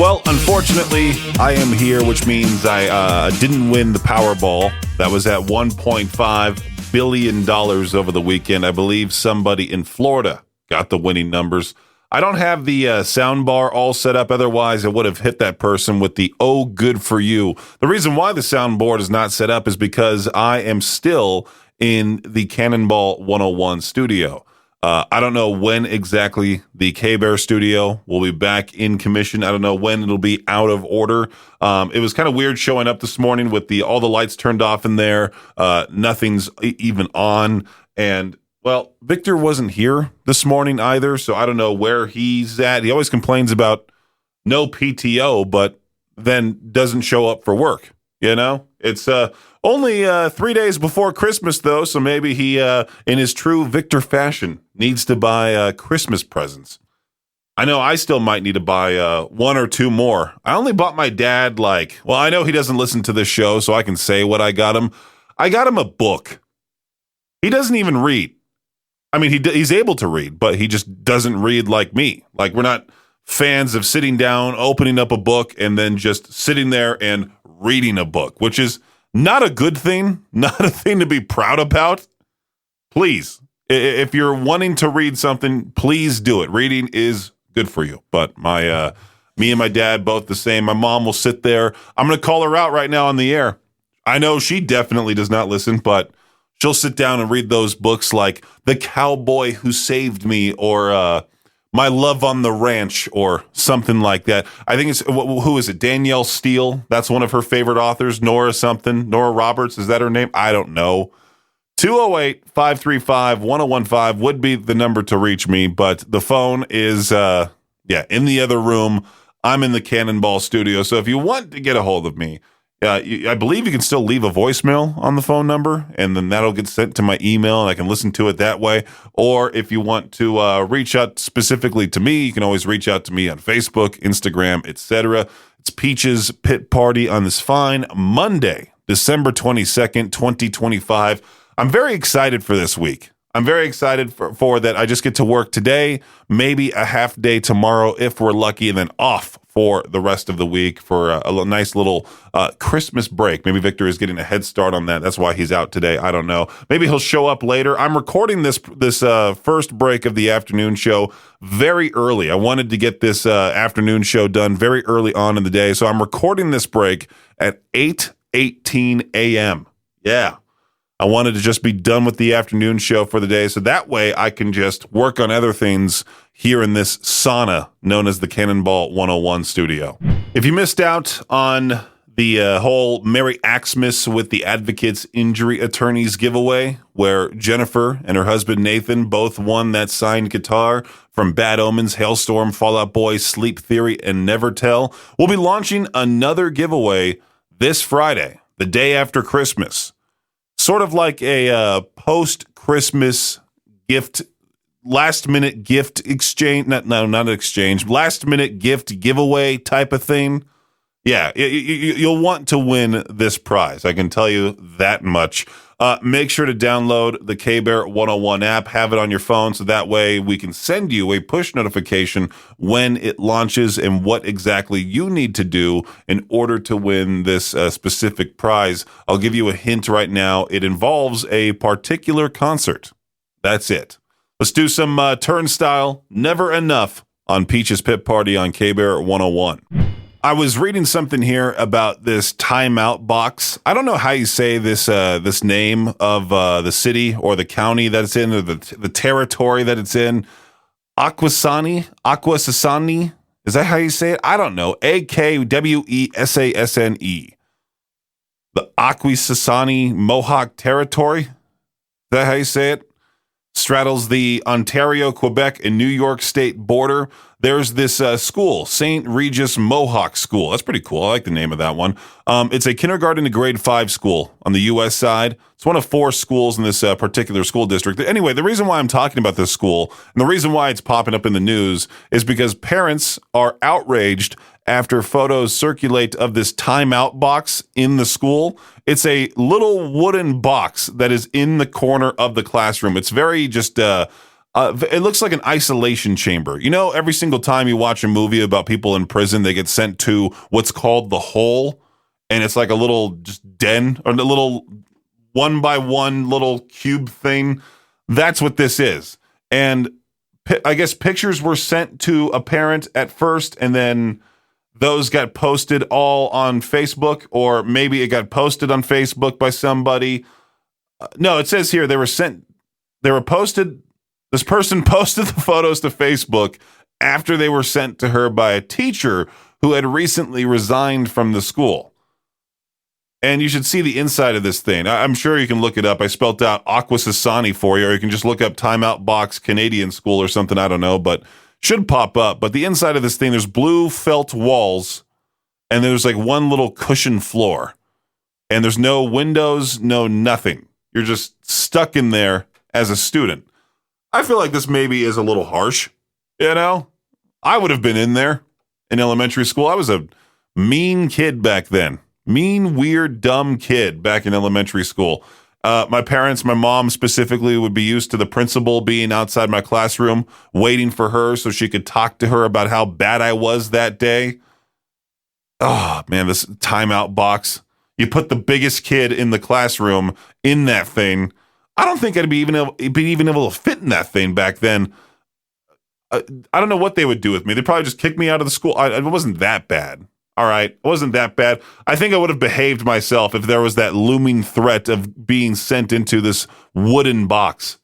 Well, unfortunately, I am here, which means I didn't win the Powerball. That was at $1.5 billion over the weekend. I believe somebody in Florida got the winning numbers. I don't have the sound bar all set up. Otherwise, I would have hit that person with the "Oh, good for you." The reason why the soundboard is not set up is because I am still in the Cannonball 101 studio. I don't know when exactly the KBEAR studio will be back in commission. I don't know when it'll be out of order. It was kind of weird showing up this morning with all the lights turned off in there. Nothing's even on. And, well, Viktor wasn't here this morning either, so I don't know where he's at. He always complains about no PTO, but then doesn't show up for work, you know? It's only 3 days before Christmas, though, so maybe he, in his true Viktor fashion, needs to buy Christmas presents. I know I still might need to buy one or two more. I only bought my dad, I know he doesn't listen to this show, so I can say what I got him. I got him a book. He doesn't even read. I mean, he's able to read, but he just doesn't read like me. Like, we're not fans of sitting down, opening up a book, and then just sitting there and reading a book, which is not a good thing, not a thing to be proud about. Please, if you're wanting to read something, please do it. Reading is good for you. But me and my dad, both the same. My mom will sit there. I'm going to call her out right now on the air. I know she definitely does not listen, but she'll sit down and read those books like The Cowboy Who Saved Me or My Love on the Ranch or something like that. I think it's, who is it? Danielle Steele. That's one of her favorite authors. Nora Roberts. Is that her name? I don't know. 208-535-1015 would be the number to reach me, but the phone is, in the other room. I'm in the Cannonball studio. So if you want to get a hold of me, I believe you can still leave a voicemail on the phone number, and then that'll get sent to my email, and I can listen to it that way. Or if you want to reach out specifically to me, you can always reach out to me on Facebook, Instagram, etc. It's Peach's Pit Party on this fine Monday, December 22nd, 2025. I'm very excited for this week. I'm very excited for that. I just get to work today, maybe a half day tomorrow if we're lucky, and then off for the rest of the week for a nice little Christmas break. Maybe Viktor is getting a head start on that. That's why he's out today. I don't know. Maybe he'll show up later. I'm recording this first break of the afternoon show very early. I wanted to get this afternoon show done very early on in the day, so I'm recording this break at 8:18 a.m. Yeah. I wanted to just be done with the afternoon show for the day, so that way I can just work on other things here in this sauna known as the Cannonball 101 studio. If you missed out on the whole Merry Xmas with the Advocates Injury Attorneys giveaway, where Jennifer and her husband Nathan both won that signed guitar from Bad Omens, Hailstorm, Fall Out Boy, Sleep Theory, and Never Tell, we'll be launching another giveaway this Friday, the day after Christmas. Sort of like a post-Christmas gift, last-minute gift exchange. Not exchange. Last-minute gift giveaway type of thing. Yeah, you'll want to win this prize. I can tell you that much. Make sure to download the KBEAR 101 app. Have it on your phone so that way we can send you a push notification when it launches and what exactly you need to do in order to win this specific prize. I'll give you a hint right now. It involves a particular concert. That's it. Let's do some Turnstile, Never Enough on Peach's Pit Party on KBEAR 101. I was reading something here about this Timeout box. I don't know how you say this this name of the city or the county that it's in, or the territory that it's in. Akwesasne? Is that how you say it? I don't know. Akwesasne. The Akwesasne Mohawk Territory? Is that how you say it? Straddles the Ontario, Quebec, and New York state border. There's this school, St. Regis Mohawk School. That's pretty cool. I like the name of that one. It's a kindergarten to grade 5 school on the U.S. side. It's one of 4 schools in this particular school district. Anyway, the reason why I'm talking about this school and the reason why it's popping up in the news is because parents are outraged after photos circulate of this timeout box in the school. It's a little wooden box that is in the corner of the classroom. It's very just It looks like an isolation chamber. You know, every single time you watch a movie about people in prison, they get sent to what's called the hole, and it's like a little just den or a little one by one little cube thing. That's what this is. And I guess pictures were sent to a parent at first, and then those got posted all on Facebook, or maybe it got posted on Facebook by somebody. No, it says here they were posted. This person posted the photos to Facebook after they were sent to her by a teacher who had recently resigned from the school. And you should see the inside of this thing. I'm sure you can look it up. I spelt out Akwesasne for you, or you can just look up Timeout Box Canadian School or something. I don't know, but should pop up. But the inside of this thing, there's blue felt walls, and there's like one little cushion floor. And there's no windows, no nothing. You're just stuck in there as a student. I feel like this maybe is a little harsh, you know? I would have been in there in elementary school. I was a mean kid back then. Mean, weird, dumb kid back in elementary school. My parents, my mom specifically, would be used to the principal being outside my classroom waiting for her so she could talk to her about how bad I was that day. Oh, man, this timeout box. You put the biggest kid in the classroom in that thing. I don't think I'd be even able to fit in that thing back then. I don't know what they would do with me. They'd probably just kick me out of the school. It wasn't that bad. All right. It wasn't that bad. I think I would have behaved myself if there was that looming threat of being sent into this wooden box.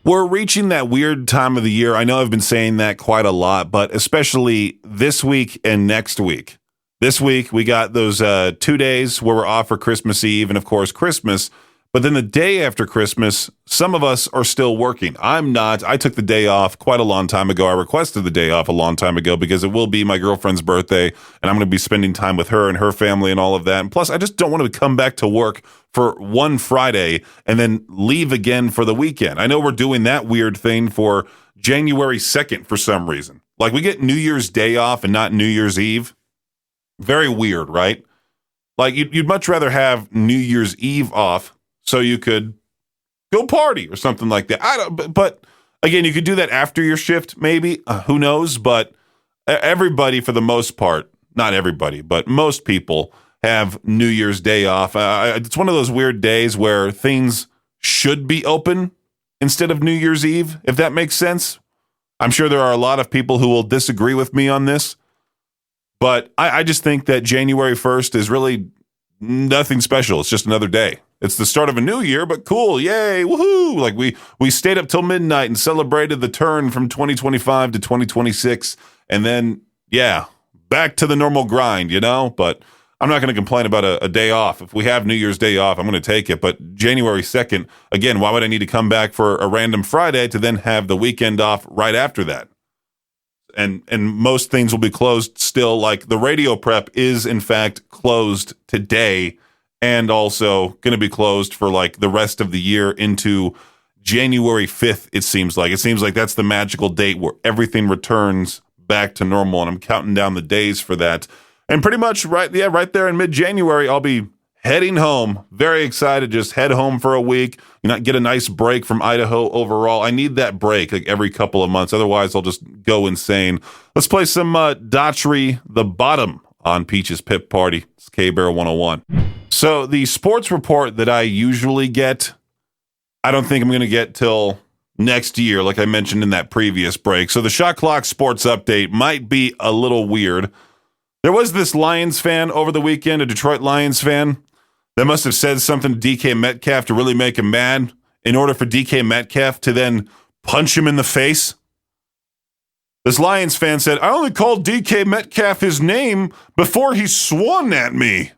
We're reaching that weird time of the year. I know I've been saying that quite a lot, but especially this week and next week. This week, we got those 2 days where we're off for Christmas Eve and, of course, Christmas. But then the day after Christmas, some of us are still working. I'm not. I took the day off quite a long time ago. I requested the day off a long time ago because it will be my girlfriend's birthday, and I'm going to be spending time with her and her family and all of that. And plus, I just don't want to come back to work for one Friday and then leave again for the weekend. I know we're doing that weird thing for January 2nd for some reason. Like, we get New Year's Day off and not New Year's Eve. Very weird, right? Like, you'd much rather have New Year's Eve off so you could go party or something like that. But again, you could do that after your shift, maybe. Who knows? But everybody, for the most part, not everybody, but most people have New Year's Day off. It's one of those weird days where things should be open instead of New Year's Eve, if that makes sense. I'm sure there are a lot of people who will disagree with me on this, but I just think that January 1st is really nothing special. It's just another day. It's the start of a new year, but cool. Yay. Woohoo. Like we stayed up till midnight and celebrated the turn from 2025 to 2026. And then, yeah, back to the normal grind, you know? But I'm not going to complain about a day off. If we have New Year's Day off, I'm going to take it. But January 2nd, again, why would I need to come back for a random Friday to then have the weekend off right after that? And most things will be closed still. Like the radio prep is, in fact, closed today and also going to be closed for like the rest of the year into January 5th, it seems like. It seems like that's the magical date where everything returns back to normal, and I'm counting down the days for that. And pretty much right there in mid-January, I'll be heading home. Very excited. Just head home for a week. Get a nice break from Idaho overall. I need that break like every couple of months. Otherwise, I'll just go insane. Let's play some Daughtry The Bottom on Peach's Pip Party. It's KBEAR 101. So the sports report that I usually get, I don't think I'm going to get till next year, like I mentioned in that previous break. So the Shot Clock sports update might be a little weird. There was this Lions fan over the weekend, a Detroit Lions fan, that must have said something to DK Metcalf to really make him mad in order for DK Metcalf to then punch him in the face. This Lions fan said, I only called DK Metcalf his name before he swung at me.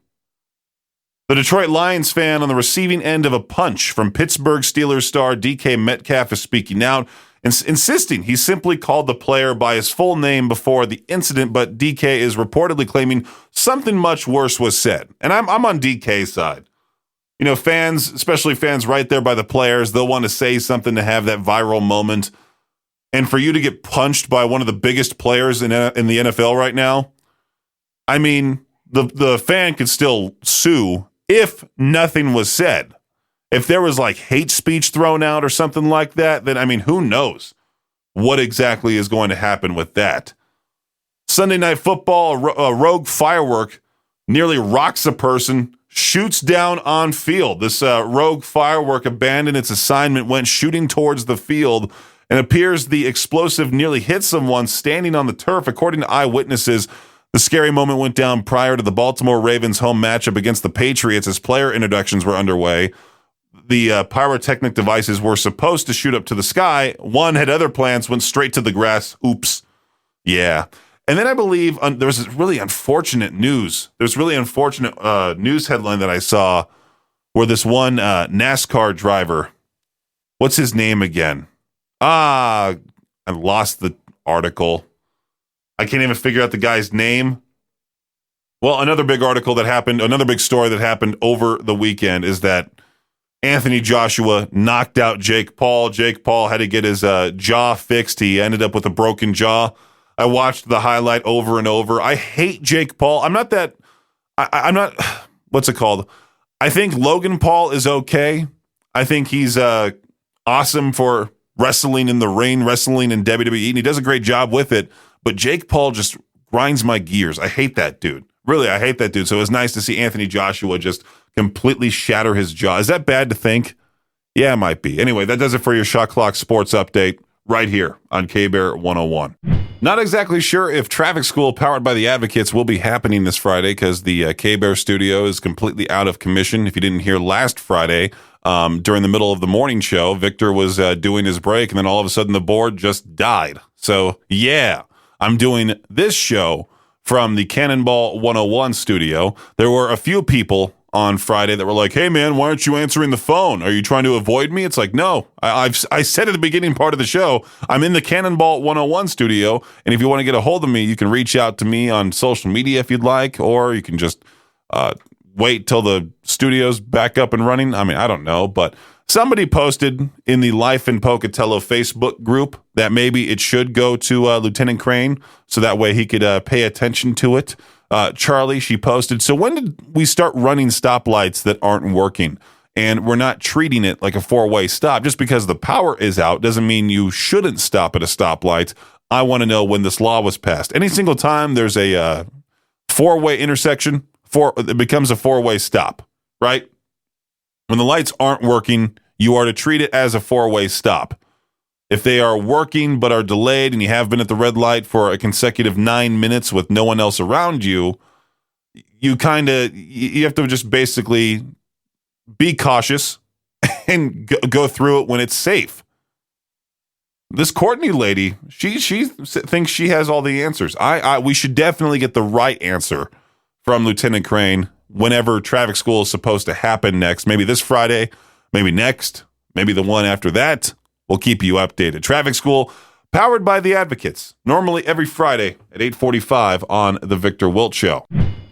The Detroit Lions fan on the receiving end of a punch from Pittsburgh Steelers star DK Metcalf is speaking out, insisting he simply called the player by his full name before the incident, but DK is reportedly claiming something much worse was said. And I'm on DK's side. Fans, especially fans right there by the players, they'll want to say something to have that viral moment. And for you to get punched by one of the biggest players in the NFL right now, I mean, the fan could still sue if nothing was said. If there was like hate speech thrown out or something like that, then, I mean, who knows? what exactly is going to happen with that. Sunday Night Football, a rogue firework nearly rocks a person, shoots down on field. This rogue firework abandoned its assignment, went shooting towards the field, and appears the explosive nearly hit someone standing on the turf. According to eyewitnesses, the scary moment went down prior to the Baltimore Ravens home matchup against the Patriots as player introductions were underway. The pyrotechnic devices were supposed to shoot up to the sky. One had other plans, went straight to the grass. Oops. Yeah. And then I believe there was this really unfortunate news. There's really unfortunate news headline that I saw where this one NASCAR driver, what's his name again? I lost the article. I can't even figure out the guy's name. Well, another big article that happened, another big story that happened over the weekend is that Anthony Joshua knocked out Jake Paul. Jake Paul had to get his jaw fixed. He ended up with a broken jaw. I watched the highlight over and over. I hate Jake Paul. I'm not, what's it called? I think Logan Paul is okay. I think he's awesome for wrestling in the ring, wrestling in WWE, and he does a great job with it. But Jake Paul just grinds my gears. I hate that dude. Really, I hate that dude. So it was nice to see Anthony Joshua just completely shatter his jaw. Is that bad to think? Yeah, it might be. Anyway, that does it for your Shot Clock Sports Update right here on KBEAR 101. Not exactly sure if Traffic School powered by the Advocates will be happening this Friday because the KBEAR studio is completely out of commission. If you didn't hear last Friday, during the middle of the morning show, Viktor was doing his break, and then all of a sudden the board just died. So, yeah, I'm doing this show from the Cannonball 101 studio. There were a few people on Friday that were like, hey, man, why aren't you answering the phone? Are you trying to avoid me? It's like, no, I said at the beginning part of the show, I'm in the Cannonball 101 studio. And if you want to get a hold of me, you can reach out to me on social media if you'd like, or you can just wait till the studio's back up and running. I mean, I don't know, but somebody posted in the Life in Pocatello Facebook group that maybe it should go to Lieutenant Crane so that way he could pay attention to it. Charlie, she posted, so when did we start running stoplights that aren't working? And we're not treating it like a four-way stop. Just because the power is out doesn't mean you shouldn't stop at a stoplight. I want to know when this law was passed. Any single time there's a four-way intersection, it becomes a four-way stop, right? When the lights aren't working, you are to treat it as a four-way stop. If they are working but are delayed and you have been at the red light for a consecutive 9 minutes with no one else around you, you have to just basically be cautious and go through it when it's safe. This Courtney lady, she thinks she has all the answers. We should definitely get the right answer from Lieutenant Crane whenever traffic school is supposed to happen next. Maybe this Friday, maybe next, maybe the one after that. We'll keep you updated. Traffic School, powered by the Advocates, normally every Friday at 8:45 on The Viktor Wilt Show.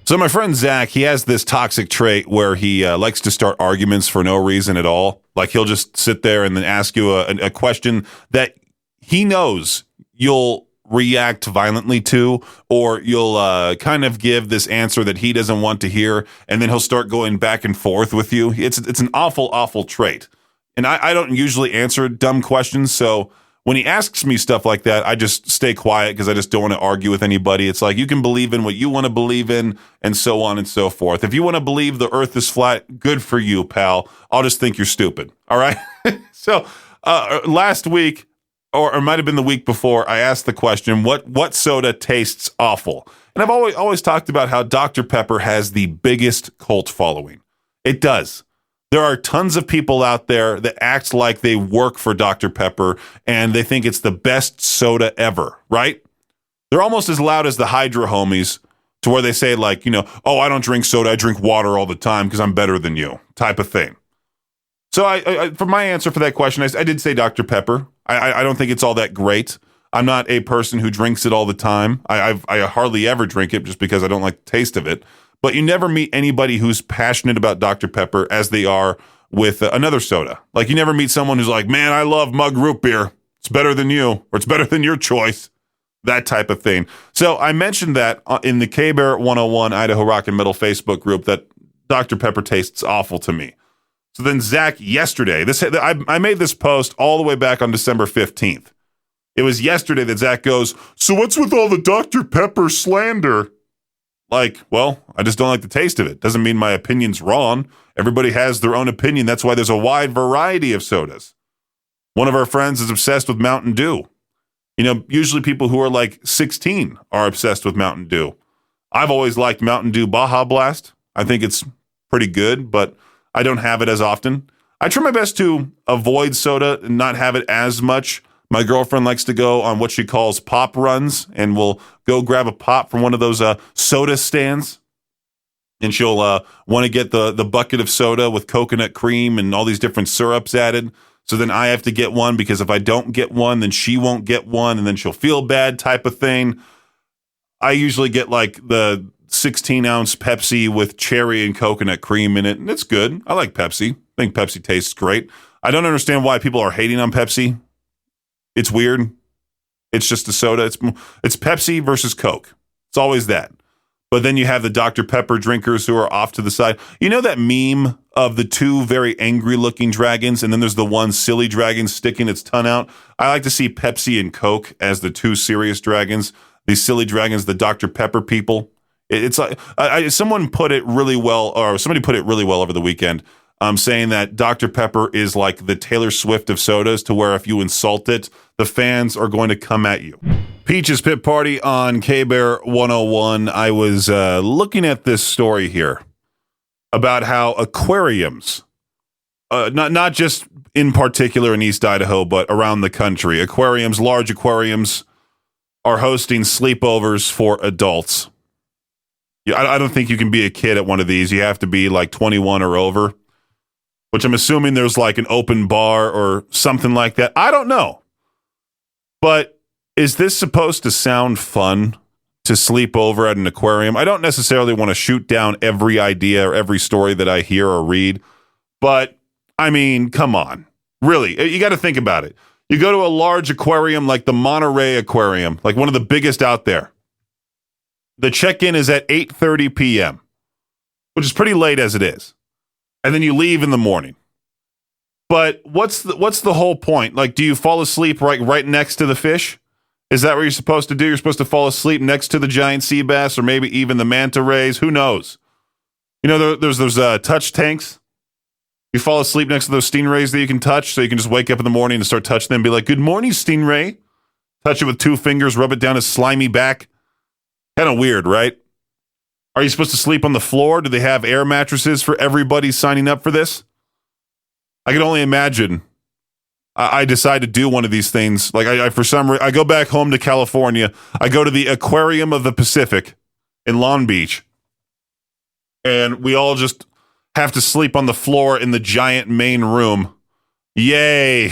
So my friend Zach, he has this toxic trait where he likes to start arguments for no reason at all. Like he'll just sit there and then ask you a question that he knows you'll react violently to, or you'll kind of give this answer that he doesn't want to hear, and then he'll start going back and forth with you. It's an awful, awful trait. And I don't usually answer dumb questions, so when he asks me stuff like that, I just stay quiet because I just don't want to argue with anybody. It's like you can believe in what you want to believe in, and so on and so forth. If you want to believe the earth is flat, good for you, pal. I'll just think you're stupid, all right? So last week, or it might have been the week before, I asked the question, what soda tastes awful? And I've always talked about how Dr. Pepper has the biggest cult following. It does. There are tons of people out there that act like they work for Dr. Pepper and they think it's the best soda ever, right? They're almost as loud as the Hydra homies to where they say like, oh, I don't drink soda, I drink water all the time because I'm better than you, type of thing. So I for my answer for that question, I did say Dr. Pepper. I don't think it's all that great. I'm not a person who drinks it all the time. I hardly ever drink it just because I don't like the taste of it. But you never meet anybody who's passionate about Dr. Pepper as they are with another soda. Like you never meet someone who's like, man, I love mug root beer. It's better than you, or it's better than your choice. That type of thing. So I mentioned that in the KBEAR 101 Idaho Rock and Metal Facebook group that Dr. Pepper tastes awful to me. So then Zach, yesterday, I made this post all the way back on December 15th. It was yesterday that Zach goes, so what's with all the Dr. Pepper slander? Like, well, I just don't like the taste of it. Doesn't mean my opinion's wrong. Everybody has their own opinion. That's why there's a wide variety of sodas. One of our friends is obsessed with Mountain Dew. You know, usually people who are like 16 are obsessed with Mountain Dew. I've always liked Mountain Dew Baja Blast. I think it's pretty good, but I don't have it as often. I try my best to avoid soda and not have it as much. My girlfriend likes to go on what she calls pop runs, and will go grab a pop from one of those soda stands. And she'll want to get the bucket of soda with coconut cream and all these different syrups added. So then I have to get one, because if I don't get one, then she won't get one, and then she'll feel bad type of thing. I usually get like the 16-ounce Pepsi with cherry and coconut cream in it, and it's good. I like Pepsi. I think Pepsi tastes great. I don't understand why people are hating on Pepsi. It's weird. It's just a soda. It's Pepsi versus Coke. It's always that. But then you have the Dr. Pepper drinkers who are off to the side. You know that meme of the two very angry-looking dragons, and then there's the one silly dragon sticking its tongue out? I like to see Pepsi and Coke as the two serious dragons. These silly dragons, the Dr. Pepper people. It's like someone put it really well, or somebody put it really well over the weekend. Saying that Dr. Pepper is like the Taylor Swift of sodas, to where if you insult it, the fans are going to come at you. Peach's Pit Party on KBEAR 101. I was looking at this story here about how aquariums, not just in particular in East Idaho, but around the country, aquariums, large aquariums, are hosting sleepovers for adults. I don't think you can be a kid at one of these. You have to be like 21 or over, which I'm assuming there's like an open bar or something like that. I don't know. But is this supposed to sound fun to sleep over at an aquarium? I don't necessarily want to shoot down every idea or every story that I hear or read. But, I mean, come on. Really, you got to think about it. You go to a large aquarium like the Monterey Aquarium, like one of the biggest out there. The check-in is at 8:30 p.m., which is pretty late as it is. And then you leave in the morning. But what's the whole point? Like, do you fall asleep right next to the fish? Is that what you're supposed to do? You're supposed to fall asleep next to the giant sea bass, or maybe even the manta rays. Who knows? You know, there's those touch tanks. You fall asleep next to those stingrays that you can touch, so you can just wake up in the morning and start touching them and be like, good morning, stingray. Touch it with 2 fingers, rub it down his slimy back. Kind of weird, right? Are you supposed to sleep on the floor? Do they have air mattresses for everybody signing up for this? I can only imagine. I decide to do one of these things. Like I go back home to California. I go to the Aquarium of the Pacific in Long Beach, and we all just have to sleep on the floor in the giant main room. Yay!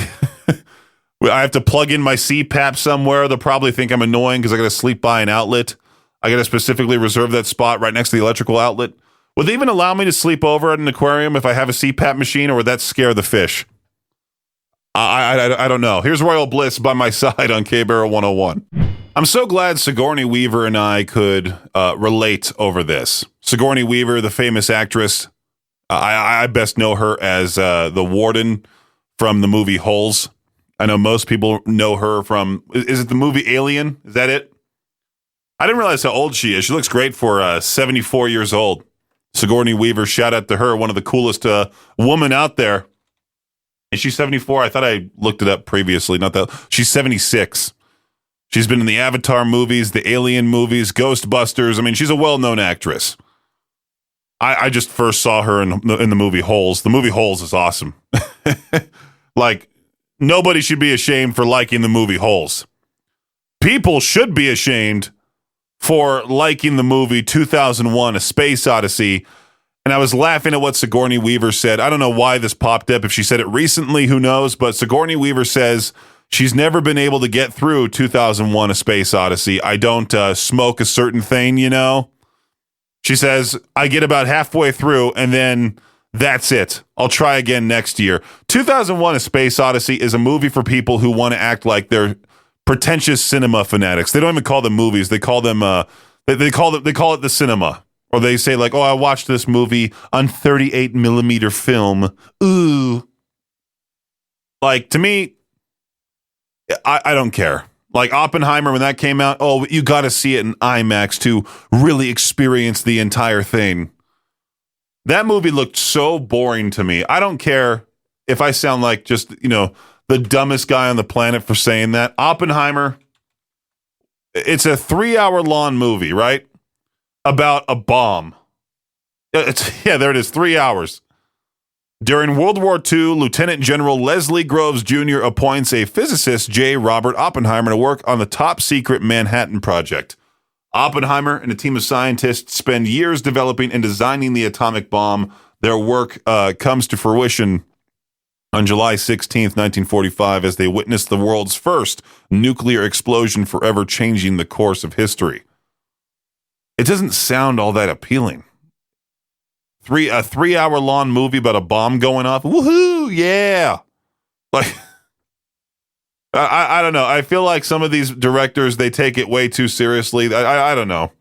I have to plug in my CPAP somewhere. They'll probably think I'm annoying because I got to sleep by an outlet. I got to specifically reserve that spot right next to the electrical outlet. Would they even allow me to sleep over at an aquarium if I have a CPAP machine, or would that scare the fish? I don't know. Here's Royal Bliss by my side on KBEAR 101. I'm so glad Sigourney Weaver and I could relate over this. Sigourney Weaver, the famous actress, I best know her as the warden from the movie Holes. I know most people know her from, is it the movie Alien? Is that it? I didn't realize how old she is. She looks great for 74 years old. Sigourney Weaver, shout out to her, one of the coolest woman out there. Is she 74? I thought I looked it up previously. Not that. She's 76. She's been in the Avatar movies, the Alien movies, Ghostbusters. I mean, she's a well-known actress. I just first saw her in the movie Holes. The movie Holes is awesome. Like, nobody should be ashamed for liking the movie Holes. People should be ashamed for liking the movie 2001: A Space Odyssey. And I was laughing at what Sigourney Weaver said. I don't know why this popped up. If she said it recently, who knows? But Sigourney Weaver says she's never been able to get through 2001: A Space Odyssey. I don't smoke a certain thing, you know? She says, I get about halfway through, and then that's it. I'll try again next year. 2001: A Space Odyssey is a movie for people who want to act like they're pretentious cinema fanatics. They don't even call them movies. They call them they call it the cinema. Or they say like, oh, I watched this movie on 38 millimeter film. Ooh. Like, to me, I don't care. Like Oppenheimer, when that came out, oh, you got to see it in IMAX to really experience the entire thing. That movie looked so boring to me. I don't care if I sound like just, the dumbest guy on the planet for saying that. Oppenheimer, it's a 3-hour long movie, right? About a bomb. There it is, 3 hours. During World War II, Lieutenant General Leslie Groves Jr. appoints a physicist, J. Robert Oppenheimer, to work on the top-secret Manhattan Project. Oppenheimer and a team of scientists spend years developing and designing the atomic bomb. Their work comes to fruition on July 16th, 1945, as they witness the world's first nuclear explosion, forever changing the course of history. It doesn't sound all that appealing. A 3-hour long movie about a bomb going off. Woohoo! Yeah. Like, I don't know. I feel like some of these directors, they take it way too seriously. I don't know.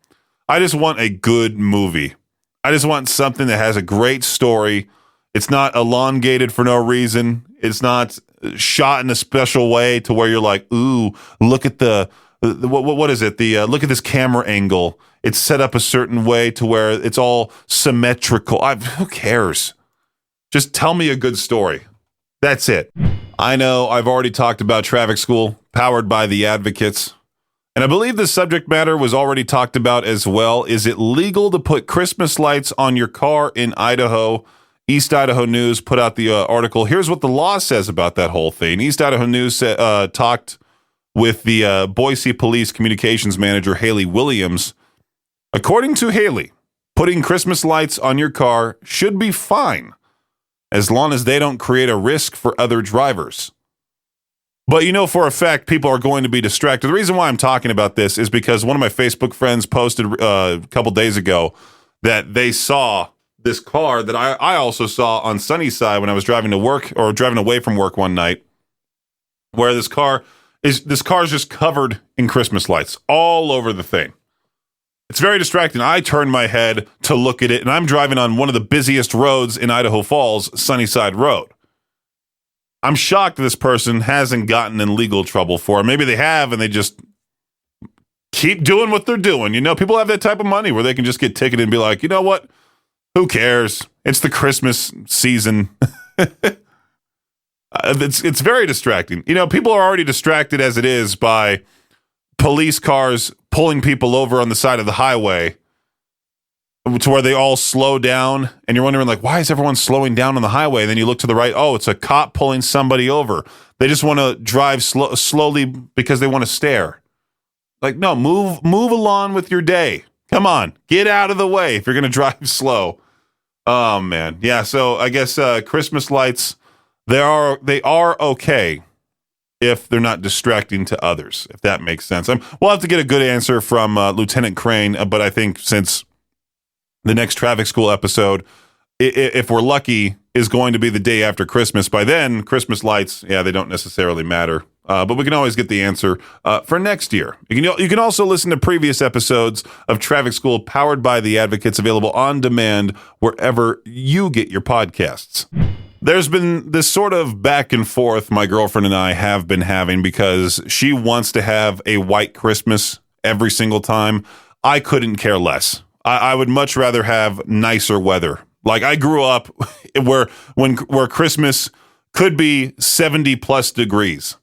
I just want a good movie. I just want something that has a great story. It's not elongated for no reason. It's not shot in a special way to where you're like, ooh, look at what is it? Look at this camera angle. It's set up a certain way to where it's all symmetrical. Who cares? Just tell me a good story. That's it. I know I've already talked about Traffic School, powered by the Advocates. And I believe the subject matter was already talked about as well. Is it legal to put Christmas lights on your car in Idaho? East Idaho News put out the article. Here's what the law says about that whole thing. East Idaho News talked with the Boise Police Communications Manager, Haley Williams. According to Haley, putting Christmas lights on your car should be fine, as long as they don't create a risk for other drivers. But for a fact, people are going to be distracted. The reason why I'm talking about this is because one of my Facebook friends posted a couple days ago that they saw this car that I also saw on Sunnyside when I was driving to work or driving away from work one night, where this car is just covered in Christmas lights all over the thing. It's very distracting. I turn my head to look at it, and I'm driving on one of the busiest roads in Idaho Falls, Sunnyside Road. I'm shocked this person hasn't gotten in legal trouble for it. Maybe they have, and they just keep doing what they're doing. People have that type of money where they can just get ticketed and be like, you know what? Who cares? It's the Christmas season. It's very distracting. People are already distracted as it is by police cars pulling people over on the side of the highway to where they all slow down, and you're wondering, like, why is everyone slowing down on the highway? And then you look to the right, oh, it's a cop pulling somebody over. They just want to drive slowly because they want to stare. Like, no, move along with your day. Come on, get out of the way if you're going to drive slow. Oh, man. Yeah, so I guess Christmas lights, they are okay if they're not distracting to others, if that makes sense. We'll have to get a good answer from Lieutenant Crane, but I think since the next Traffic School episode, if we're lucky, is going to be the day after Christmas. By then, Christmas lights, they don't necessarily matter. But we can always get the answer for next year. You can also listen to previous episodes of Traffic School powered by the Advocates, available on demand wherever you get your podcasts. There's been this sort of back and forth my girlfriend and I have been having because she wants to have a white Christmas every single time. I couldn't care less. I would much rather have nicer weather. Like, I grew up where Christmas could be 70 plus degrees.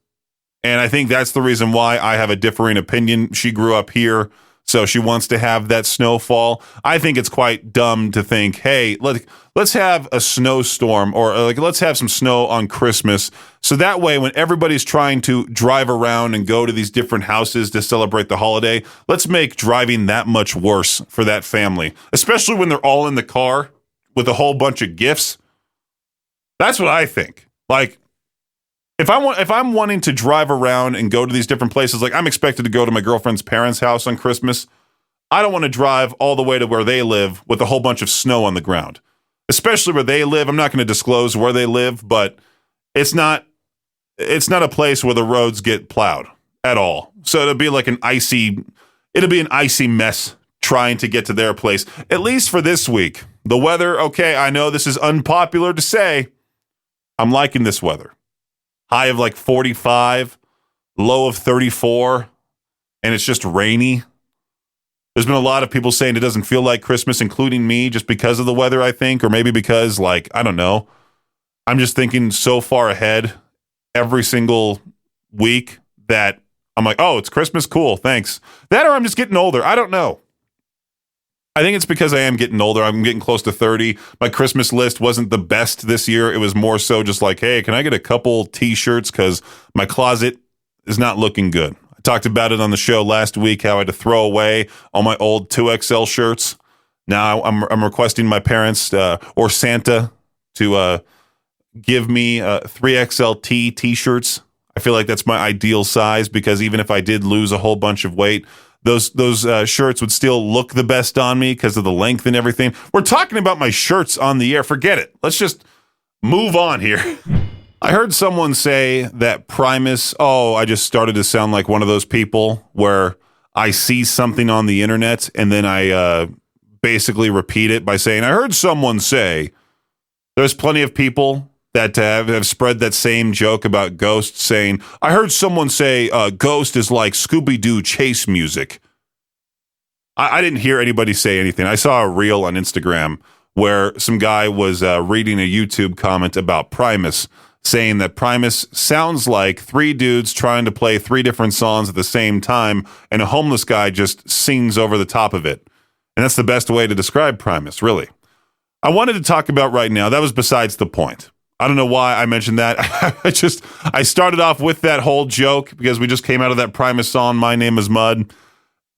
And I think that's the reason why I have a differing opinion. She grew up here, so she wants to have that snowfall. I think it's quite dumb to think, hey, let's have a snowstorm, or let's have some snow on Christmas. So that way, when everybody's trying to drive around and go to these different houses to celebrate the holiday, let's make driving that much worse for that family, especially when they're all in the car with a whole bunch of gifts. That's what I think. Like, if I'm wanting to drive around and go to these different places, like I'm expected to go to my girlfriend's parents' house on Christmas, I don't want to drive all the way to where they live with a whole bunch of snow on the ground. Especially where they live. I'm not going to disclose where they live, but it's not a place where the roads get plowed at all. So it'll be an icy mess trying to get to their place. At least for this week. The weather, okay, I know this is unpopular to say. I'm liking this weather. High of 45. low of 34, and it's just rainy. There's been a lot of people saying it doesn't feel like Christmas, including me, just because of the weather, I think, or maybe because, like, I don't know. I'm just thinking so far ahead every single week that I'm like, oh, it's Christmas? Cool, thanks. That or I'm just getting older. I don't know. I think it's because I am getting older. I'm getting close to 30. My Christmas list wasn't the best this year. It was more so just like, hey, can I get a couple T-shirts because my closet is not looking good. I talked about it on the show last week, how I had to throw away all my old 2XL shirts. Now I'm requesting my parents or Santa to give me 3XL T-shirts. I feel like that's my ideal size because even if I did lose a whole bunch of weight, those shirts would still look the best on me because of the length and everything. We're talking about my shirts on the air. Forget it. Let's just move on here. I heard someone say that Primus, I just started to sound like one of those people where I see something on the internet and then I basically repeat it by saying, I heard someone say. There's plenty of people that have spread that same joke about ghosts, saying, I heard someone say ghost is like Scooby-Doo chase music. I didn't hear anybody say anything. I saw a reel on Instagram where some guy was reading a YouTube comment about Primus, saying that Primus sounds like three dudes trying to play three different songs at the same time, and a homeless guy just sings over the top of it. And that's the best way to describe Primus, really. I wanted to talk about right now, that was besides the point. I don't know why I mentioned that. I started off with that whole joke because we just came out of that Primus song, My Name is Mud.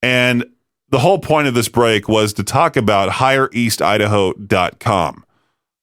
And the whole point of this break was to talk about HireEastIdaho.com.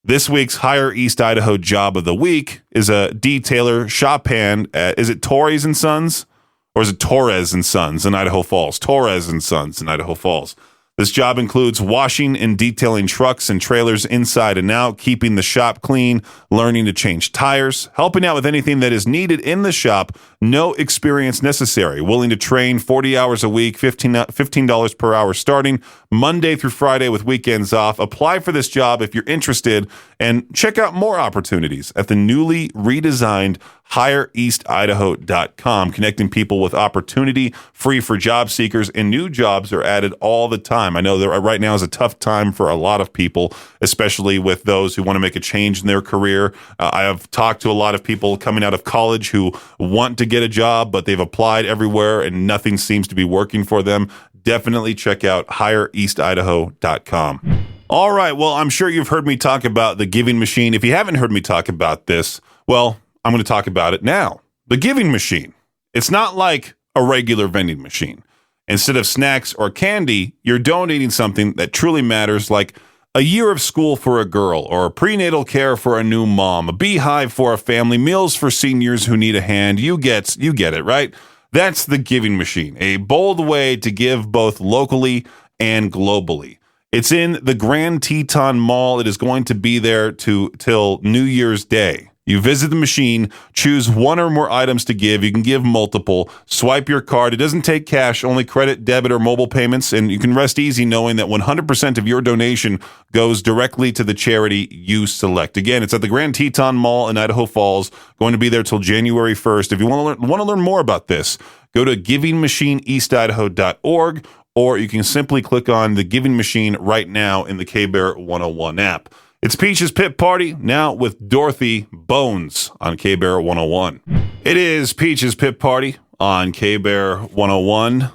This week's Hire East Idaho job of the week is a detailer shop hand at, is it Torres and Sons? Or is it Torres and Sons in Idaho Falls? Torres and Sons in Idaho Falls. This job includes washing and detailing trucks and trailers inside and out, keeping the shop clean, learning to change tires, helping out with anything that is needed in the shop, no experience necessary, willing to train 40 hours a week, $15 per hour starting, Monday through Friday with weekends off. Apply for this job if you're interested and check out more opportunities at the newly redesigned HireEastIdaho.com, connecting people with opportunity, free for job seekers, and new jobs are added all the time. I know that right now is a tough time for a lot of people, especially with those who want to make a change in their career. I have talked to a lot of people coming out of college who want to get a job, but they've applied everywhere and nothing seems to be working for them. Definitely check out HireEastIdaho.com. All right, well, I'm sure you've heard me talk about the giving machine. If you haven't heard me talk about this, well, I'm going to talk about it now. The giving machine. It's not like a regular vending machine. Instead of snacks or candy, you're donating something that truly matters, like a year of school for a girl, or prenatal care for a new mom, a beehive for a family, meals for seniors who need a hand. You get it, right? That's the giving machine, a bold way to give both locally and globally. It's in the Grand Teton Mall. It is going to be there till New Year's Day. You visit the machine, choose one or more items to give. You can give multiple. Swipe your card. It doesn't take cash, only credit, debit, or mobile payments, and you can rest easy knowing that 100% of your donation goes directly to the charity you select. Again, it's at the Grand Teton Mall in Idaho Falls, going to be there till January 1st. If you want to learn more about this, go to givingmachineeastidaho.org, or you can simply click on the Giving Machine right now in the KBEAR 101 app. It's Peach's Pit Party, now with Dorothy Bones on KBEAR 101. It is Peach's Pit Party on KBEAR 101.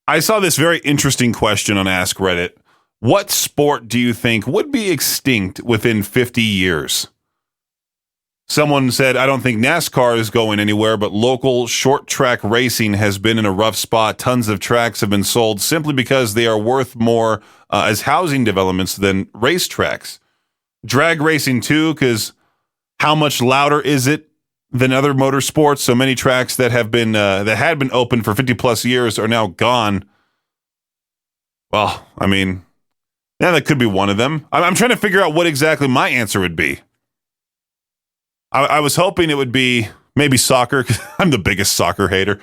I saw this very interesting question on Ask Reddit. What sport do you think would be extinct within 50 years? Someone said, I don't think NASCAR is going anywhere, but local short track racing has been in a rough spot. Tons of tracks have been sold simply because they are worth more as housing developments than racetracks. Drag racing too, because how much louder is it than other motorsports? So many tracks that have been that had been open for 50 plus years are now gone. Well, I mean, yeah, that could be one of them. I'm trying to figure out what exactly my answer would be. I was hoping it would be maybe soccer, because I'm the biggest soccer hater.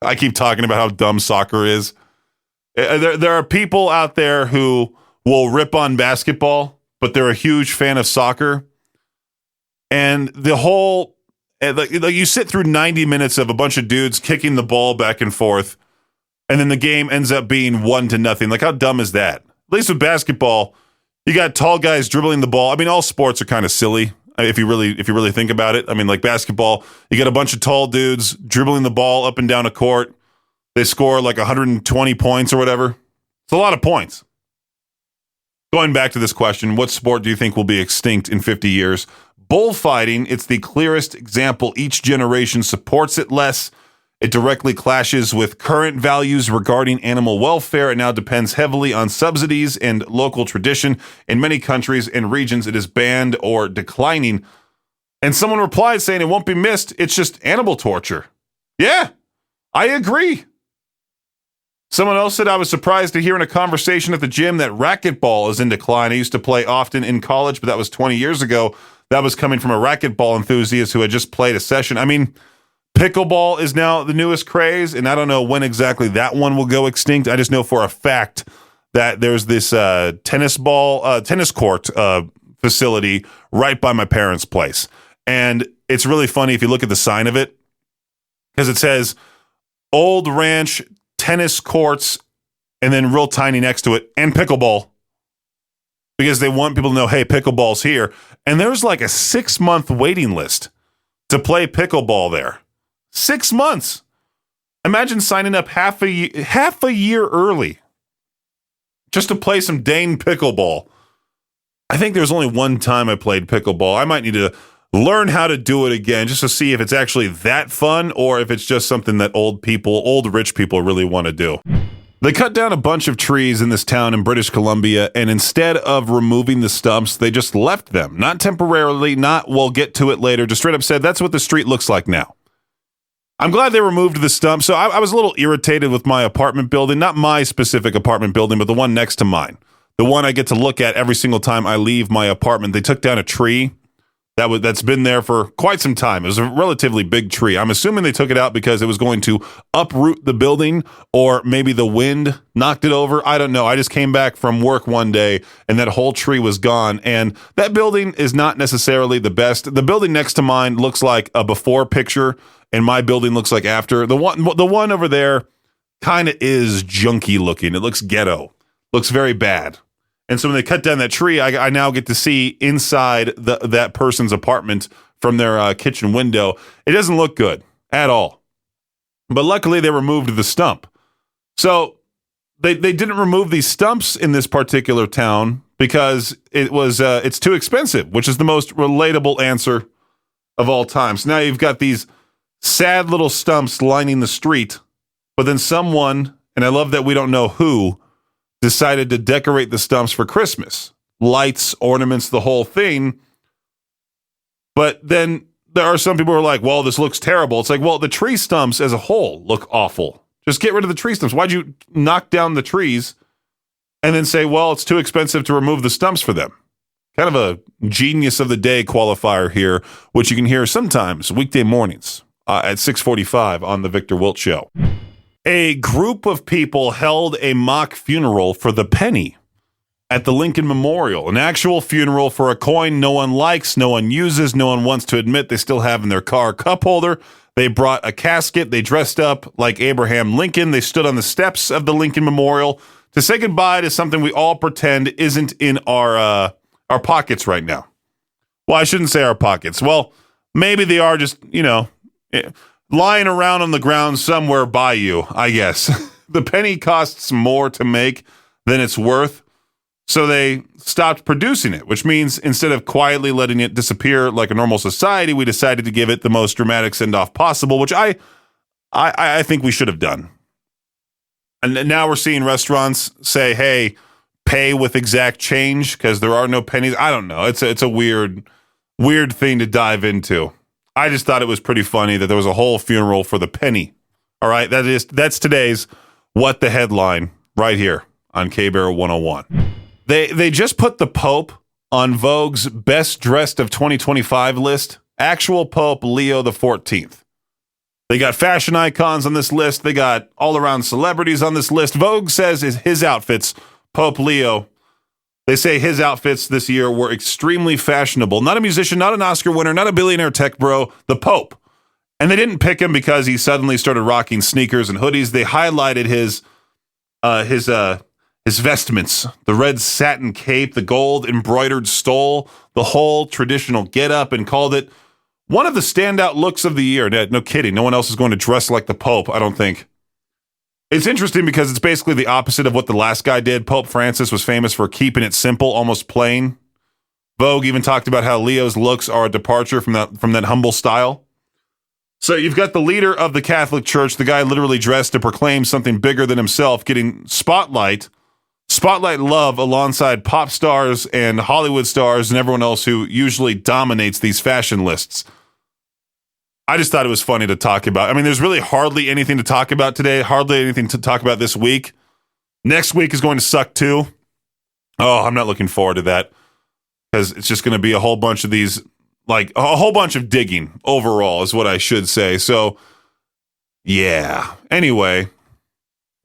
I keep talking about how dumb soccer is. There are people out there who will rip on basketball, but they're a huge fan of soccer. And the whole And like you sit through 90 minutes of a bunch of dudes kicking the ball back and forth, and then the game ends up being 1-0. Like, how dumb is that? At least with basketball, you got tall guys dribbling the ball. I mean, all sports are kind of silly if you really think about it. I mean, like basketball, you got a bunch of tall dudes dribbling the ball up and down a court. They score like 120 points or whatever. It's a lot of points. Going back to this question, what sport do you think will be extinct in 50 years? Bullfighting, it's the clearest example. Each generation supports it less. It directly clashes with current values regarding animal welfare. It now depends heavily on subsidies and local tradition. In many countries and regions, it is banned or declining. And someone replied saying it won't be missed. It's just animal torture. Yeah, I agree. Someone else said, I was surprised to hear in a conversation at the gym that racquetball is in decline. I used to play often in college, but that was 20 years ago. That was coming from a racquetball enthusiast who had just played a session. I mean, pickleball is now the newest craze, and I don't know when exactly that one will go extinct. I just know for a fact that there's this tennis court facility right by my parents' place. And it's really funny if you look at the sign of it, because it says Old Ranch Tennis Courts, and then real tiny next to it, and pickleball. Because they want people to know, hey, pickleball's here. And there's like a 6-month waiting list to play pickleball there. 6 months. Imagine signing up half a year early just to play some dang pickleball. I think there's only one time I played pickleball. I might need to learn how to do it again just to see if it's actually that fun or if it's just something that old rich people really want to do. They cut down a bunch of trees in this town in British Columbia, and instead of removing the stumps, they just left them. Not temporarily, not we'll get to it later, just straight up said, that's what the street looks like now. I'm glad they removed the stump. So I was a little irritated with my apartment building, not my specific apartment building, but the one next to mine. The one I get to look at every single time I leave my apartment. They took down a tree that's been there for quite some time. It was a relatively big tree. I'm assuming they took it out because it was going to uproot the building, or maybe the wind knocked it over. I don't know. I just came back from work one day and that whole tree was gone. And that building is not necessarily the best. The building next to mine looks like a before picture, and my building looks like after. The one over there kind of is junky looking. It looks ghetto. Looks very bad. And so when they cut down that tree, I now get to see inside that person's apartment from their kitchen window. It doesn't look good at all. But luckily, they removed the stump. So they didn't remove these stumps in this particular town because it's too expensive, which is the most relatable answer of all time. So now you've got these sad little stumps lining the street, but then someone, and I love that we don't know who, decided to decorate the stumps for Christmas. Lights, ornaments, the whole thing. But then there are some people who are like, well, this looks terrible. It's like, well, the tree stumps as a whole look awful. Just get rid of the tree stumps. Why'd you knock down the trees and then say, well, it's too expensive to remove the stumps for them? Kind of a genius of the day qualifier here, which you can hear sometimes weekday mornings at 6:45 on the Viktor Wilt Show. A group of people held a mock funeral for the penny at the Lincoln Memorial. An actual funeral for a coin no one likes, no one uses, no one wants to admit they still have in their car cup holder. They brought a casket. They dressed up like Abraham Lincoln. They stood on the steps of the Lincoln Memorial to say goodbye to something we all pretend isn't in our pockets right now. Well, I shouldn't say our pockets. Well, maybe they are just, lying around on the ground somewhere by you, I guess. The penny costs more to make than it's worth, so they stopped producing it, which means instead of quietly letting it disappear like a normal society, we decided to give it the most dramatic send-off possible, which I think we should have done. And now we're seeing restaurants say, hey, pay with exact change because there are no pennies. I don't know. It's a weird thing to dive into. I just thought it was pretty funny that there was a whole funeral for the penny. All right, that's today's What the Headline right here on KBEAR 101. They just put the Pope on Vogue's Best Dressed of 2025 list. Actual Pope Leo the 14th. They got fashion icons on this list. They got all-around celebrities on this list. Vogue says his outfits, Pope Leo, They say his outfits this year were extremely fashionable. Not a musician, not an Oscar winner, not a billionaire tech bro, the Pope. And they didn't pick him because he suddenly started rocking sneakers and hoodies. They highlighted his vestments, the red satin cape, the gold embroidered stole, the whole traditional getup, and called it one of the standout looks of the year. No kidding. No one else is going to dress like the Pope, I don't think. It's interesting because it's basically the opposite of what the last guy did. Pope Francis was famous for keeping it simple, almost plain. Vogue even talked about how Leo's looks are a departure from that humble style. So you've got the leader of the Catholic Church, the guy literally dressed to proclaim something bigger than himself, getting spotlight love alongside pop stars and Hollywood stars and everyone else who usually dominates these fashion lists. I just thought it was funny to talk about. I mean, there's really hardly anything to talk about today, hardly anything to talk about this week. Next week is going to suck too. Oh, I'm not looking forward to that because it's just going to be a whole bunch of these, like a whole bunch of digging overall is what I should say. So, yeah. Anyway, you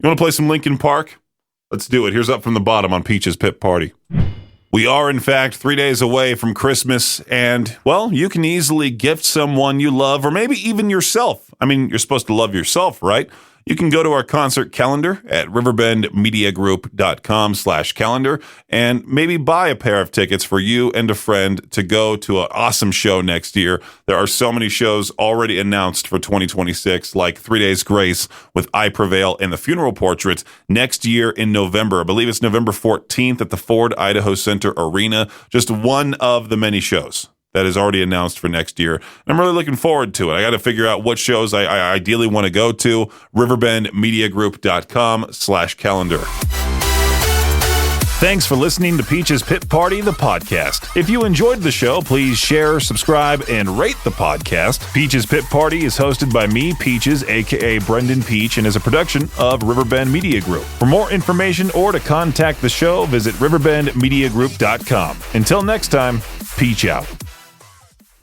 want to play some Linkin Park? Let's do it. Here's Up From the Bottom on Peach's Pit Party. We are, in fact, 3 days away from Christmas, and, well, you can easily gift someone you love, or maybe even yourself. I mean, you're supposed to love yourself, right? You can go to our concert calendar at riverbendmediagroup.com/calendar and maybe buy a pair of tickets for you and a friend to go to an awesome show next year. There are so many shows already announced for 2026, like 3 Days Grace with I Prevail and The Funeral Portrait next year in November. I believe it's November 14th at the Ford Idaho Center Arena. Just one of the many shows that is already announced for next year. I'm really looking forward to it. I got to figure out what shows I ideally want to go to. riverbendmediagroup.com/calendar. Thanks for listening to Peach's Pit Party, the podcast. If you enjoyed the show, please share, subscribe, and rate the podcast. Peach's Pit Party is hosted by me, Peaches, a.k.a. Brendan Peach, and is a production of Riverbend Media Group. For more information or to contact the show, visit riverbendmediagroup.com. Until next time, Peach out.